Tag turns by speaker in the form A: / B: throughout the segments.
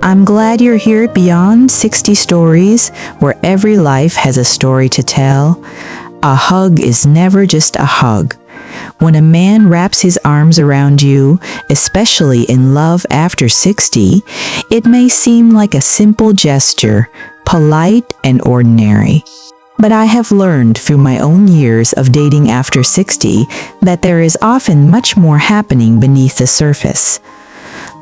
A: I'm glad you're here at Beyond 60 Stories, where every life has a story to tell. A hug is never just a hug. When a man wraps his arms around you, especially in love after 60, it may seem like a simple gesture, polite and ordinary. But I have learned through my own years of dating after 60 that there is often much more happening beneath the surface.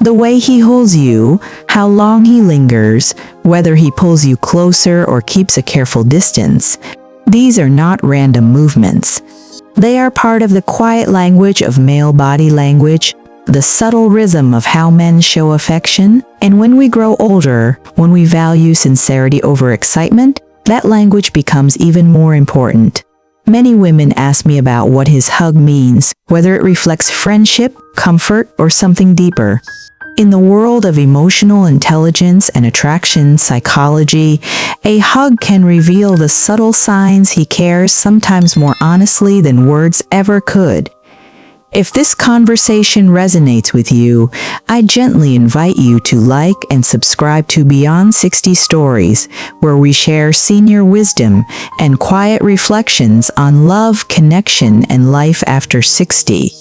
A: The way he holds you, how long he lingers, whether he pulls you closer or keeps a careful distance, these are not random movements. They are part of the quiet language of male body language, the subtle rhythm of how men show affection, and when we grow older, when we value sincerity over excitement, that language becomes even more important. Many women ask me about what his hug means, whether it reflects friendship, comfort, or something deeper. In the world of emotional intelligence and attraction psychology, a hug can reveal the subtle signs he cares, sometimes more honestly than words ever could. If this conversation resonates with you, I gently invite you to like and subscribe to Beyond 60 Stories, where we share senior wisdom and quiet reflections on love, connection, and life after 60.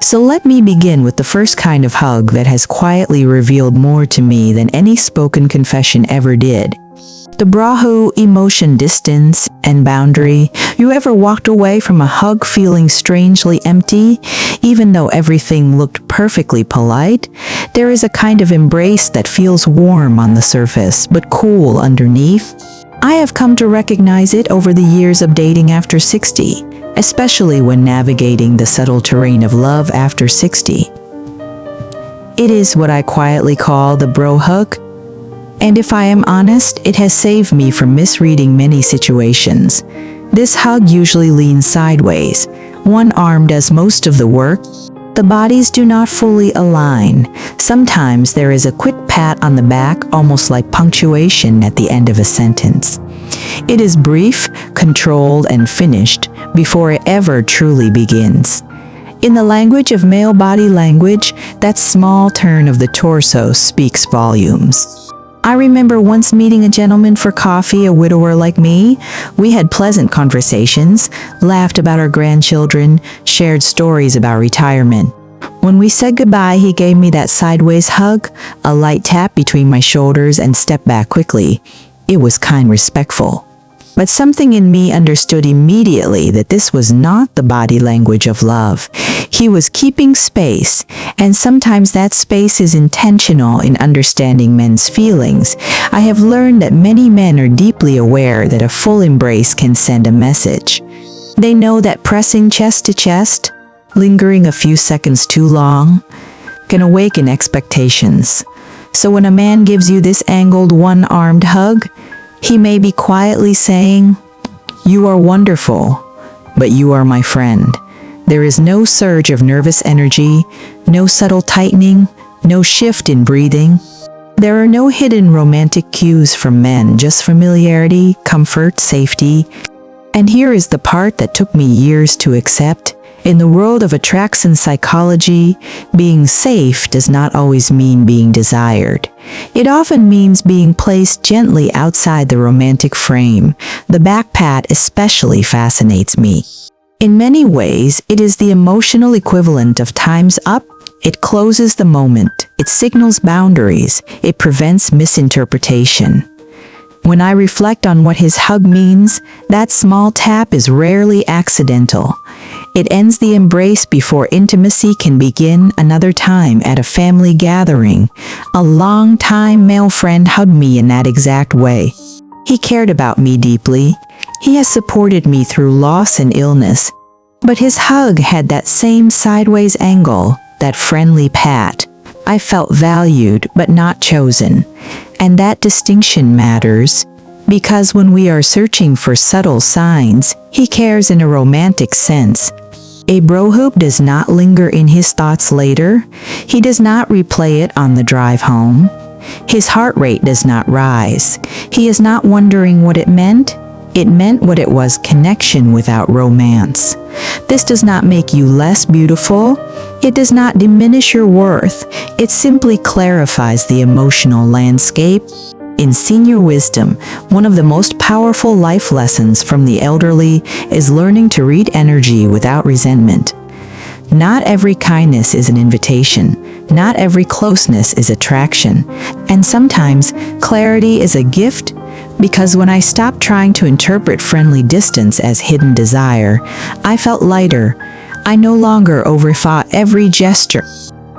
A: So let me begin with the first kind of hug that has quietly revealed more to me than any spoken confession ever did. The Brahu emotion, distance, and boundary. You ever walked away from a hug feeling strangely empty? Even though everything looked perfectly polite, there is a kind of embrace that feels warm on the surface, but cool underneath. I have come to recognize it over the years of dating after 60, especially when navigating the subtle terrain of love after 60. It is what I quietly call the bro hug. And if I am honest, it has saved me from misreading many situations. This hug usually leans sideways. One arm does most of the work. The bodies do not fully align. Sometimes there is a quick pat on the back, almost like punctuation at the end of a sentence. It is brief, controlled, and finished before it ever truly begins. In the language of male body language, that small turn of the torso speaks volumes. I remember once meeting a gentleman for coffee, a widower like me. We had pleasant conversations, laughed about our grandchildren, shared stories about retirement. When we said goodbye, he gave me that sideways hug, a light tap between my shoulders, and stepped back quickly. It was kind, respectful. But something in me understood immediately that this was not the body language of love. He was keeping space, and sometimes that space is intentional in understanding men's feelings. I have learned that many men are deeply aware that a full embrace can send a message. They know that pressing chest to chest, lingering a few seconds too long, can awaken expectations. So when a man gives you this angled, one-armed hug, he may be quietly saying, "You are wonderful, but you are my friend." There is no surge of nervous energy, no subtle tightening, no shift in breathing. There are no hidden romantic cues from men, just familiarity, comfort, safety. And here is the part that took me years to accept. In the world of attraction psychology, being safe does not always mean being desired. It often means being placed gently outside the romantic frame. The back pat especially fascinates me. In many ways, it is the emotional equivalent of time's up. It closes the moment. It signals boundaries. It prevents misinterpretation. When I reflect on what his hug means, that small tap is rarely accidental. It ends the embrace before intimacy can begin. Another time at a family gathering, a long-time male friend hugged me in that exact way. He cared about me deeply. He has supported me through loss and illness. But his hug had that same sideways angle, that friendly pat. I felt valued but not chosen. And that distinction matters, because when we are searching for subtle signs, he cares in a romantic sense. A brohoop does not linger in his thoughts later. He does not replay it on the drive home. His heart rate does not rise. He is not wondering what it meant. It meant what it was: connection without romance. This does not make you less beautiful. It does not diminish your worth. It simply clarifies the emotional landscape. In senior wisdom, one of the most powerful life lessons from the elderly is learning to read energy without resentment. Not every kindness is an invitation. Not every closeness is attraction. And sometimes clarity is a gift, because when I stopped trying to interpret friendly distance as hidden desire, I felt lighter. I no longer overthought every gesture.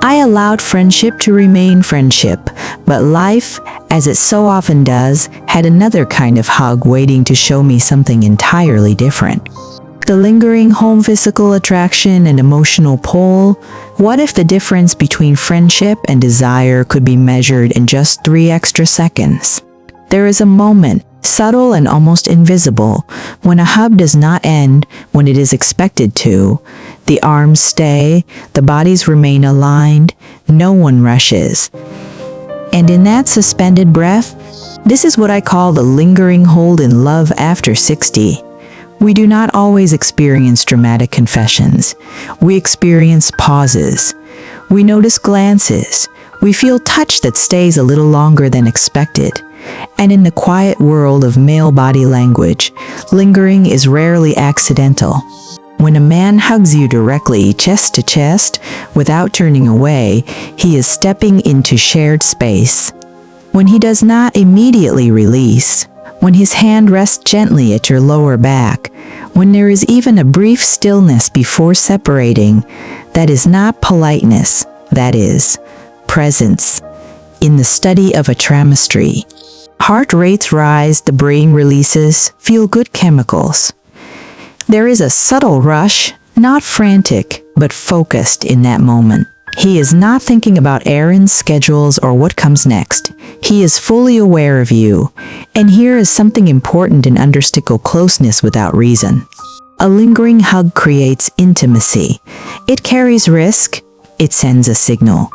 A: I allowed friendship to remain friendship, but life, as it so often does, had another kind of hug waiting to show me something entirely different. The lingering home, physical attraction and emotional pull. What if the difference between friendship and desire could be measured in just 3 extra seconds? There is a moment, subtle and almost invisible, when a hug does not end when it is expected to. The arms stay, the bodies remain aligned, no one rushes. And in that suspended breath, this is what I call the lingering hold in love after 60. We do not always experience dramatic confessions. We experience pauses. We notice glances. We feel touch that stays a little longer than expected. And in the quiet world of male body language, lingering is rarely accidental. When a man hugs you directly, chest to chest, without turning away, he is stepping into shared space. When he does not immediately release, when his hand rests gently at your lower back, when there is even a brief stillness before separating, that is not politeness, that is presence. In the study of a trimestry, heart rates rise, the brain releases feel-good chemicals. There is a subtle rush, not frantic, but focused in that moment. He is not thinking about errands, schedules, or what comes next. He is fully aware of you. And here is something important in interstitial closeness without reason. A lingering hug creates intimacy. It carries risk. It sends a signal.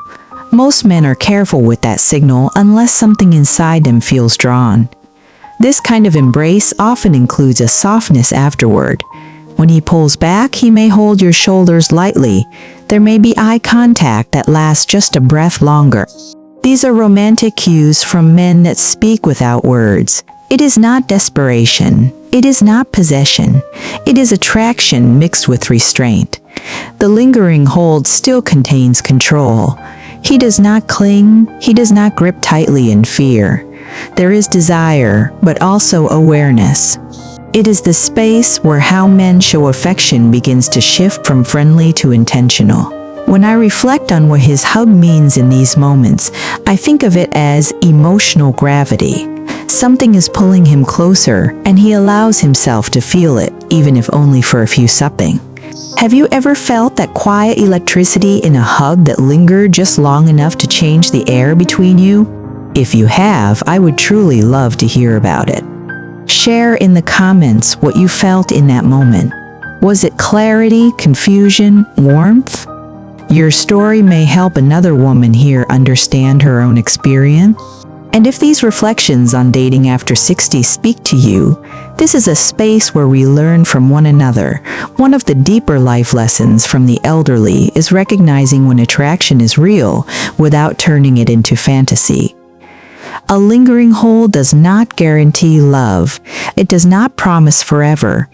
A: Most men are careful with that signal unless something inside them feels drawn. This kind of embrace often includes a softness afterward. When he pulls back, he may hold your shoulders lightly. There may be eye contact that lasts just a breath longer. These are romantic cues from men that speak without words. It is not desperation. It is not possession. It is attraction mixed with restraint. The lingering hold still contains control. He does not cling. He does not grip tightly in fear. There is desire, but also awareness. It is the space where how men show affection begins to shift from friendly to intentional. When I reflect on what his hug means in these moments, I think of it as emotional gravity. Something is pulling him closer, and he allows himself to feel it, even if only for a few seconds. Have you ever felt that quiet electricity in a hug that lingered just long enough to change the air between you? If you have, I would truly love to hear about it. Share in the comments what you felt in that moment. Was it clarity, confusion, warmth? Your story may help another woman here understand her own experience. And if these reflections on dating after 60 speak to you, this is a space where we learn from one another. One of the deeper life lessons from the elderly is recognizing when attraction is real without turning it into fantasy. A lingering hold does not guarantee love. It does not promise forever.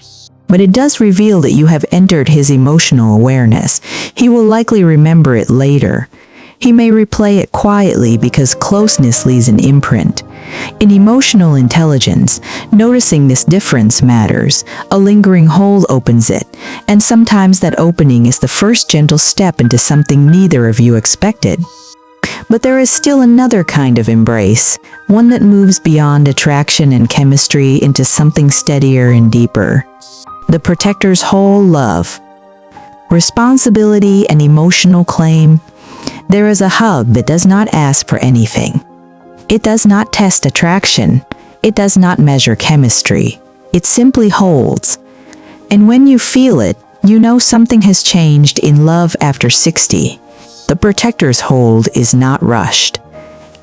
A: But it does reveal that you have entered his emotional awareness. He will likely remember it later. He may replay it quietly because closeness leaves an imprint. In emotional intelligence, noticing this difference matters. A lingering hold opens it, and sometimes that opening is the first gentle step into something neither of you expected. But there is still another kind of embrace, one that moves beyond attraction and chemistry into something steadier and deeper. The protector's whole love, responsibility, and emotional claim. There is a hug that does not ask for anything. It does not test attraction. It does not measure chemistry. It simply holds. And when you feel it, you know something has changed in love after 60. The protector's hold is not rushed.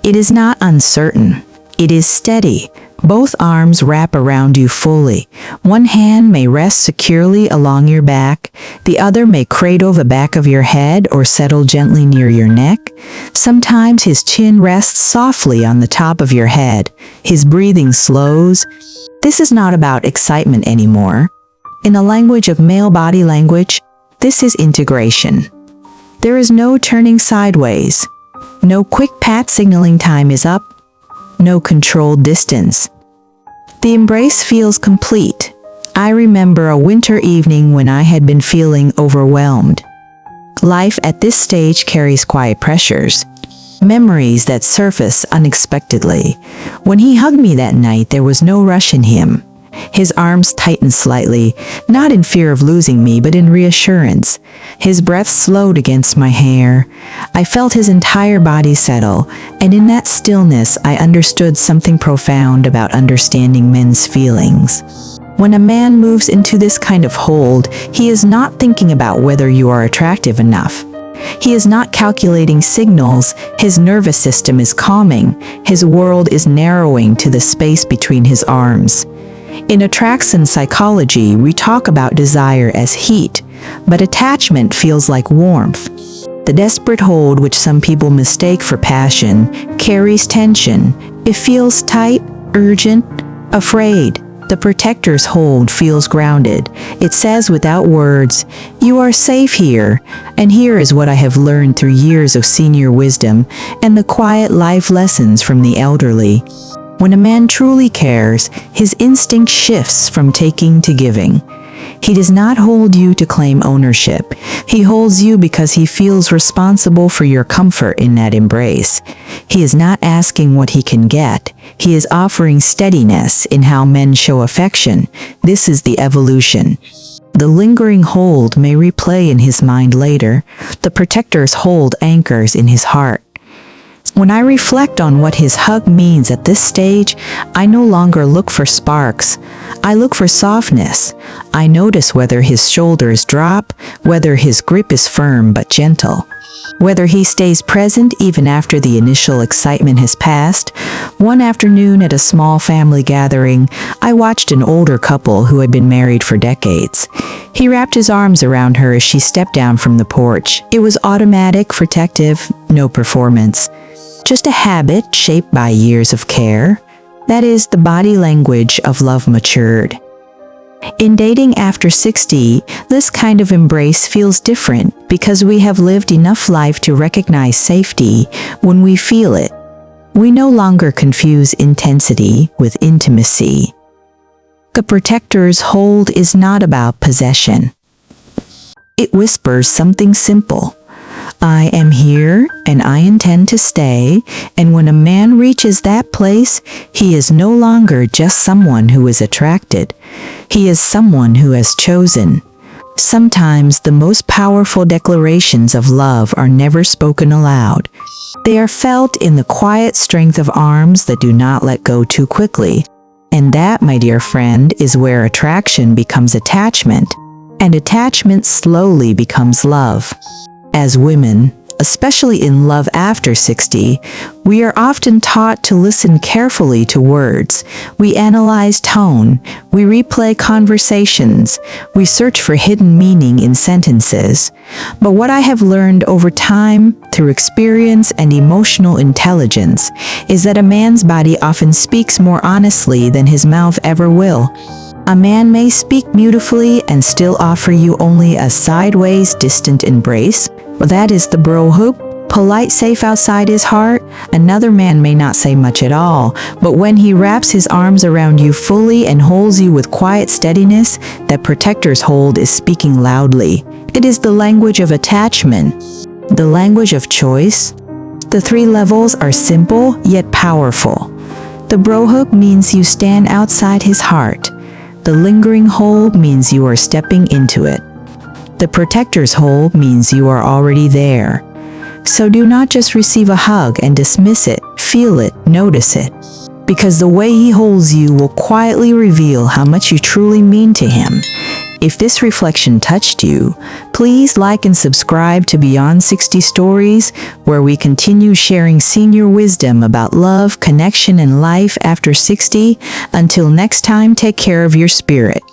A: It is not uncertain. It is steady, Both arms wrap around you fully. One hand may rest securely along your back, the other may cradle the back of your head or settle gently near your neck. Sometimes his chin rests softly on the top of your head. His breathing slows. This is not about excitement anymore. In the language of male body language, this is integration. There is no turning sideways. No quick pat signaling time is up. No controlled distance. The embrace feels complete. I remember a winter evening when I had been feeling overwhelmed. Life at this stage carries quiet pressures, memories that surface unexpectedly. When he hugged me that night, there was no rush in him. His arms tightened slightly, not in fear of losing me, but in reassurance. His breath slowed against my hair. I felt his entire body settle, and in that stillness I understood something profound about understanding men's feelings. When a man moves into this kind of hold, he is not thinking about whether you are attractive enough. He is not calculating signals. His nervous system is calming. His world is narrowing to the space between his arms. In attraction psychology, we talk about desire as heat, but attachment feels like warmth. The desperate hold, which some people mistake for passion, carries tension. It feels tight, urgent, afraid. The protector's hold feels grounded. It says without words, "You are safe here, and here is what I have learned through years of senior wisdom and the quiet life lessons from the elderly." When a man truly cares, his instinct shifts from taking to giving. He does not hold you to claim ownership. He holds you because he feels responsible for your comfort in that embrace. He is not asking what he can get. He is offering steadiness in how men show affection. This is the evolution. The lingering hold may replay in his mind later. The protector's hold anchors in his heart. When I reflect on what his hug means at this stage, I no longer look for sparks. I look for softness. I notice whether his shoulders drop, whether his grip is firm but gentle, whether he stays present even after the initial excitement has passed. One afternoon at a small family gathering, I watched an older couple who had been married for decades. He wrapped his arms around her as she stepped down from the porch. It was automatic, protective, no performance. Just a habit shaped by years of care. That is, the body language of love matured. In dating after 60, this kind of embrace feels different because we have lived enough life to recognize safety when we feel it. We no longer confuse intensity with intimacy. The protector's hold is not about possession. It whispers something simple. I am here and I intend to stay, and when a man reaches that place, he is no longer just someone who is attracted. He is someone who has chosen. Sometimes the most powerful declarations of love are never spoken aloud. They are felt in the quiet strength of arms that do not let go too quickly. And that, my dear friend, is where attraction becomes attachment, and attachment slowly becomes love. As women, especially in love after 60, we are often taught to listen carefully to words. We analyze tone, we replay conversations, we search for hidden meaning in sentences. But what I have learned over time, through experience and emotional intelligence, is that a man's body often speaks more honestly than his mouth ever will. A man may speak beautifully and still offer you only a sideways, distant embrace. That is the bro hug, polite, safe outside his heart. Another man may not say much at all, but when he wraps his arms around you fully and holds you with quiet steadiness, that protector's hold is speaking loudly. It is the language of attachment, the language of choice. The 3 levels are simple yet powerful. The bro hug means you stand outside his heart. The lingering hold means you are stepping into it. The protector's hold means you are already there. So do not just receive a hug and dismiss it, feel it, notice it. Because the way he holds you will quietly reveal how much you truly mean to him. If this reflection touched you, please like and subscribe to Beyond 60 Stories, where we continue sharing senior wisdom about love, connection, and life after 60. Until next time, take care of your spirit.